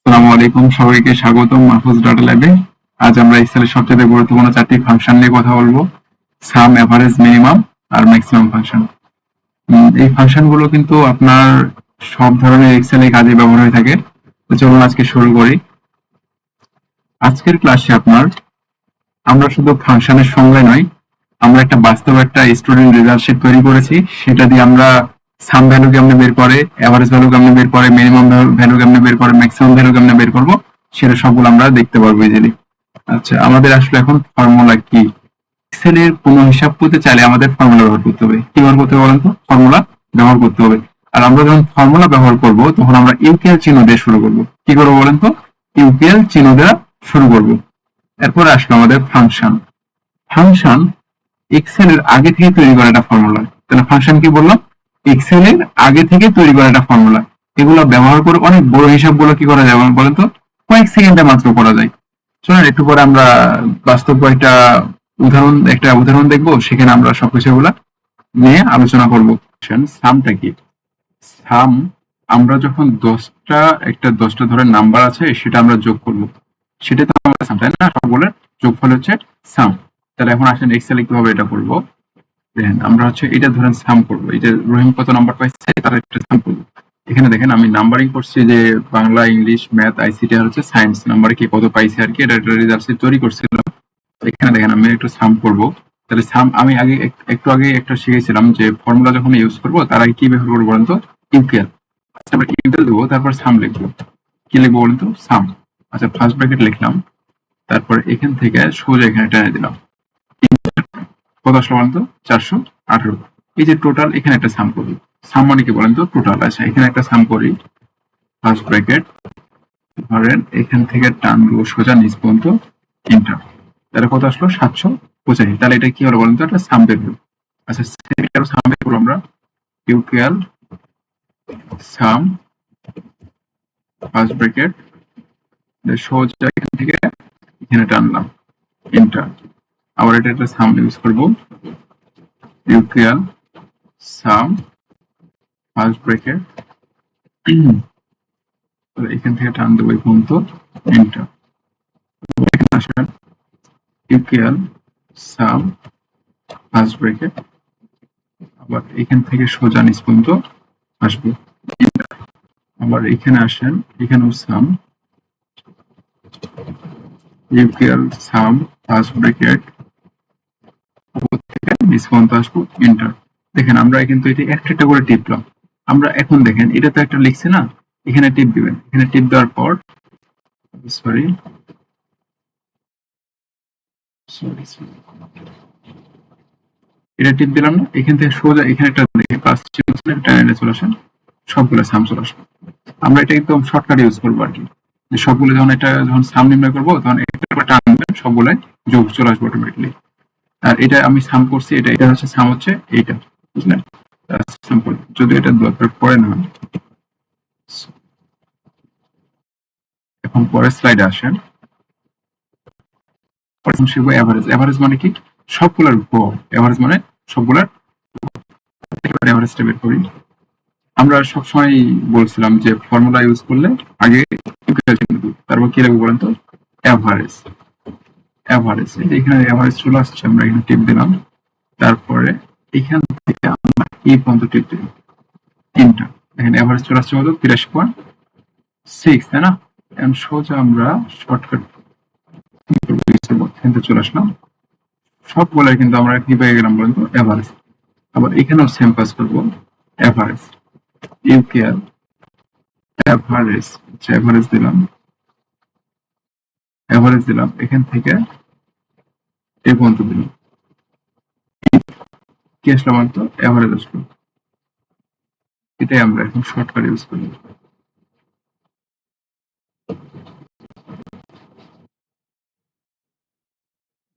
আসসালামু আলাইকুম, সবাইকে স্বাগতম মাহফুজ ডাটা ল্যাবে। আজ আমরা এক্সেলের সবচেয়ে গুরুত্বপূর্ণ চারটি ফাংশন নিয়ে কথা বলবো: সাম, এভারেজ, মিনিমাম আর ম্যাক্সিমাম ফাংশন। এই ফাংশন গুলো কিন্তু আপনার সব ধরনের এক্সেলে কাজে ব্যবহার হয়ে থাকে। তো চলুন আজকে শুরু করি। আজকের ক্লাসে আমরা শুধু ফাংশনের সংজ্ঞা নয়, আমরা একটা বাস্তব একটা স্টুডেন্ট রেজাল্ট শিট তৈরি করেছি। সেটা দিয়ে আমরা সাম ভ্যালু কেমনে বের করে, এভারেজ ভ্যালু কেমনে বের করে, মিনিমাম ভ্যালু কেমনে বের করে, ম্যাক্সিমাম ভ্যালু কেমনে বের করবো, সেটা সবগুলো আমরা দেখতে পারবো ইজিলি। আচ্ছা, আমাদের আসলে এখন ফর্মুলা কি? এক্সেল এর কোনো হিসাব করতে চাইলে আমাদের ফর্মুলা ব্যবহার করতে হবে। কি ব্যবহার করতে হবে বলেন তো? ফর্মুলা ব্যবহার করতে হবে। আর আমরা যখন ফর্মুলা ব্যবহার করব তখন আমরা ইউকেএল চিহ্ন দিয়ে শুরু করব। কি করবো বলেন তো? ইউকেএল চিহ্ন দিয়ে শুরু করব। এরপরে আসলো আমাদের ফাংশন। ফাংশন এক্সেল এর আগে থেকে তৈরি করা একটা ফর্মুলা। তাহলে ফাংশন কি বললাম? এক্সেল এর আগে থেকে তৈরি করা একটা ফর্মুলা। এগুলো ব্যবহার করে অনেক বড় হিসাবগুলো কি করা যায় বলেন তো? কয়েক সেকেন্ডে মাত্র করা যায়। চলুন একটু পরে আমরা বাস্তব কয়েকটা একটা উদাহরণ দেখবো, সেখানে আমরা সবকিছু এগুলা নিয়ে আলোচনা করবো। সামটা কি? সাম আমরা যখন দশটা ধরে নাম্বার আছে সেটা আমরা যোগ করব, সেটা তো আমরা সাম, তাই না? সবগুলোর যোগফল হচ্ছে সাম। তাহলে এখন আসেন এক্সেলে কিভাবে এটা করবো। দেখেন, আমরা এটা ধরেন সাম করবো। এই যে রহিম কত নাম্বার পাইছে তার একটা সাম করবো। এখানে দেখেন আমি নাম্বারিং করছি যে বাংলা, ইংলিশ, ম্যাথ, আইসিটি আর হচ্ছে সায়েন্স নাম্বারে কে কত পাইছে আর কি, এটা একটা রেজাল্ট তৈরি করছিলাম। এখানে দেখেন আমি একটু সাম করব। তাহলে সাম আমি একটু আগে একটা শিখেছিলাম যে ফর্মুলা যখন ইউজ করব তার আগে কি ব্যবহার করবো বলেন তো? ইউকেএল। আচ্ছা, আমরা ইউকেএল দেবো, তারপর সাম লিখবো। কি লিখবো বলেন তো? সাম। আচ্ছা, ফার্স্ট ব্র্যাকেট লিখলাম, তারপর এখান থেকে সোজা এখানে টেনে দিলাম। কত আসলো বলেন তো? 418। এই যে টোটাল, এখানে একটা সাম করি। সাম মানে কি বলেন তো? টোটাল। আচ্ছা, এখানে একটা সাম করি। ফার্স্ট ব্র্যাকেট, ধরেন এখান থেকে টানবো সোজা নিচ পর্যন্ত, এন্টার। তাহলে কত আসলো? 785। তাহলে এটা কি হলো বলেন তো? একটা সাম বের হলো। আচ্ছা, সেকেন্ড সাম বের করবো আমরা। ইউকেএল সাম, ফার্স্ট ব্র্যাকেট, সোজা এখান থেকে এখানে টানলাম, এন্টার। আবার এটা একটা সাম ইউজ করবো। ইউকেএল সাম, ফার্স্ট ব্র্যাকেট, এখান থেকে টান দেবো এই পর্যন্ত, এন্টার। এখানে আসেন, ইউকেএল সাম, ফার্স্ট ব্র্যাকেট, আবার এখান থেকে সোজা নিচ পর্যন্ত আসবো, enter। আবার এখানে আসেন, এখানেও সাম, ইউকেএল সাম, ফার্স্ট ব্র্যাকেট, উপর থেকে নিচ পর্যন্ত আসবো, এন্টার। দেখেন আমরা কিন্তু এটা একটা একটা করে টিপলাম। আমরা এখন দেখেন এটা তো একটা লিখছে না, এখানে টিপ দিবেন। এখানে টিপ দেওয়ার পর, সরি সরি এটা টিপ দিলাম না, এখান থেকে সোজা এখানে একটা দেখে প্লাস চিহ্ন চলে আসেন, সবগুলো সাম চলে আসবে। আমরা এটা একদম শর্টকাট ইউজ করবো আর কি, যে সবগুলো যখন সাম নির্ণয় করবো তখন একটা টানবেন, সবগুলাই যোগ চলে আসবে অটোমেটিকলি। আর এটা আমি সাম করছি, এটা এটা হচ্ছে সাম, হচ্ছে এইটা, বুঝলেন? সাম করি, যদি এটা দরকার পড়ে না। এখন পরের স্লাইডে আসেন। শিখবো এভারেজ। এভারেজ মানে কি? সবগুলোর গড়। এভারেজ মানে সবগুলোর এভারেজটা বের করি। আমরা সবসময় বলছিলাম যে ফর্মুলা ইউজ করলে আগে তারপর কি লাগবে বলেন তো? এভারেজ। এভারেজ, এখানে এভারেজ চলে আসছে, আমরা এখানে টিপ দিলাম। তারপরে এখান থেকে আমরা এই পর্যন্ত টিপ দিলাম, তিনটা। এখানে এভারেজ চলে আসছে কত? 83.6, তাই না? এখন সোজা আমরা শর্টকাট চলে আসলাম। সবগুলাই কিন্তু আমরা কি পেয়ে গেলাম বলেন তো? এভারেজ। আবার এখানেও সেম কাজ করবো, এভারেজ, ইউকেএল এভারেজ, এভারেজ দিলাম, এভারেজ দিলাম, এখান থেকে এই পর্যন্ত দিলাম। কি আসলো বলতো? এভারেজ আসলো। এটাই আমরা এখন শর্টকাট ইউজ করি।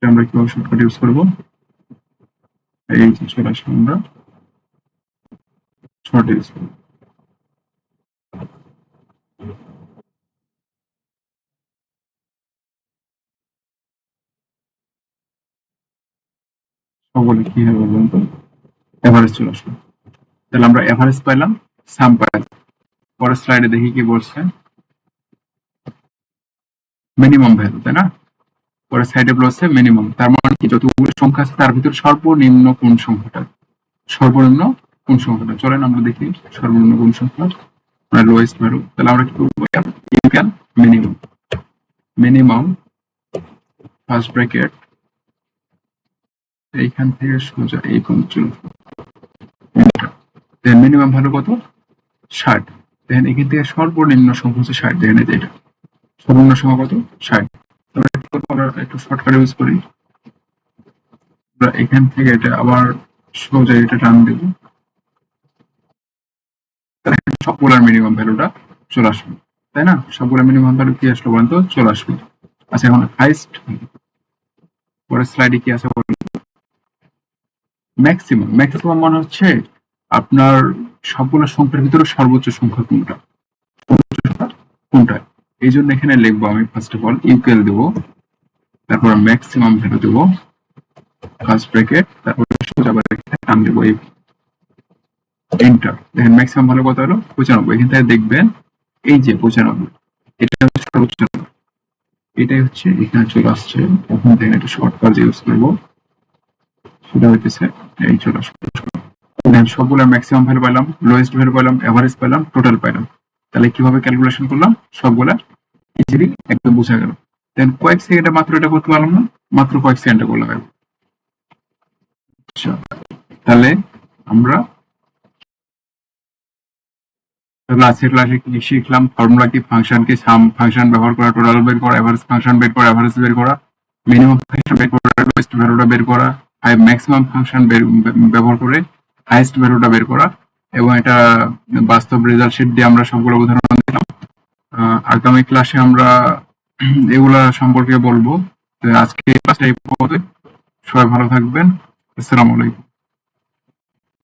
আমরা কিভাবে শর্টকাট ইউজ করবো? এই যে চলে আসলো, আমরা শর্ট ইউজ করবো। সকলে কি হবে বলুন তো? এভারেজ চলে আসলো। তাহলে আমরা এভারেজ পাইলাম, সাম পাইলাম। পরের স্লাইডে দেখি কি বলছে। মিনিমাম ভ্যালু, তাই না? পরে সাইডে হচ্ছে মিনিমাম, তার মানে কি যতগুলো সংখ্যা আছে তার ভিতর সর্বনিম্ন কোন সংখ্যাটা, সর্বনিম্ন কোন সংখ্যাটা। চলেন আমরা দেখি সর্বনিম্ন কোন সংখ্যা, লোয়েস্ট ভ্যালু। তাহলে আমরা কি করবো, equal minimum, minimum first bracket এইখান থেকে সোজা এই পর্যন্ত, মিনিমাম ভ্যালু কত, 60। দেখেন এখান থেকে সর্বনিম্ন সংখ্যা হচ্ছে 60, দেখেন এই যে এটা সর্বনিম্ন সংখ্যা কত, 60। আমরা একটু শর্টকাট ইউজ করি, আমরা এখান থেকে এটা আবার সোজা এটা টান দেব, সবগুলোর মিনিমাম ভ্যালুটা চলে আসবে, তাই না? সবগুলোর মিনিমাম ভ্যালু কি আসলো বলতো, চলে আসবে। আচ্ছা এখন হাইস্ট, পরের স্লাইডে কি আছে ম্যাক্সিমাম। ম্যাক্সিমাম মানে হচ্ছে আপনার সবগুলো সংখ্যার ভিতরে সর্বোচ্চ সংখ্যা কোনটা, সর্বোচ্চ সংখ্যা কোনটা। এই জন্য এখানে লিখবো আমি ফার্স্ট অফ অল ইকুয়াল দেবো, তারপর ম্যাক্সিমাম ভ্যালু দেবো ফার্স্ট ব্র্যাকেট, তারপর সোজা টান দেবো এই এন্টার। দেখেন ম্যাক্সিমাম ভ্যালু কত হলো, 95। এখান থেকে দেখবেন এই যে 95, এটা হচ্ছে সর্বোচ্চ, এটাই হচ্ছে এখানে চলে আসছে। এখন দেখেন একটা শর্টকাট ইউজ করবো, সেটা হইতেছে এই চলে আসবে। সবগুলো ম্যাক্সিমাম ভ্যালু পেলাম, লোয়েস্ট ভ্যালু পেলাম, এভারেজ পেলাম, টোটাল পেলাম। তাহলে কিভাবে ক্যালকুলেশন করলাম, সবগুলা ইজিলি একদম বোঝা গেল। দেন কয়েক সেকেন্ডে মাত্র এটা করতে পারলাম না, মাত্র কয়েক সেকেন্ডে করলাম। আচ্ছা তাহলে আমরা আজকের ক্লাসে কি শিখলাম, ফর্মুলা কি, ফাংশন কি, সাম ফাংশন ব্যবহার করা, টোটাল বের করা, এভারেজ ফাংশন বের করা, এভারেজ বের করা, মিনিমাম ফাংশন বের করা, লোয়েস্ট ভ্যালুটা বের করা, ম্যাক্সিমাম ফাংশন ব্যবহার করে হাইয়েস্ট ভ্যালুটা বের করা, এবং এটা বাস্তব রেজাল্ট শিট দিয়ে আমরা সবগুলো উদাহরণ দিলাম। আগামী ক্লাসে আমরা এগুলা সম্পর্কে বলবো। আজকে ক্লাসটা এই পর্যন্ত, সবাই ভালো থাকবেন, আসসালামু আলাইকুম।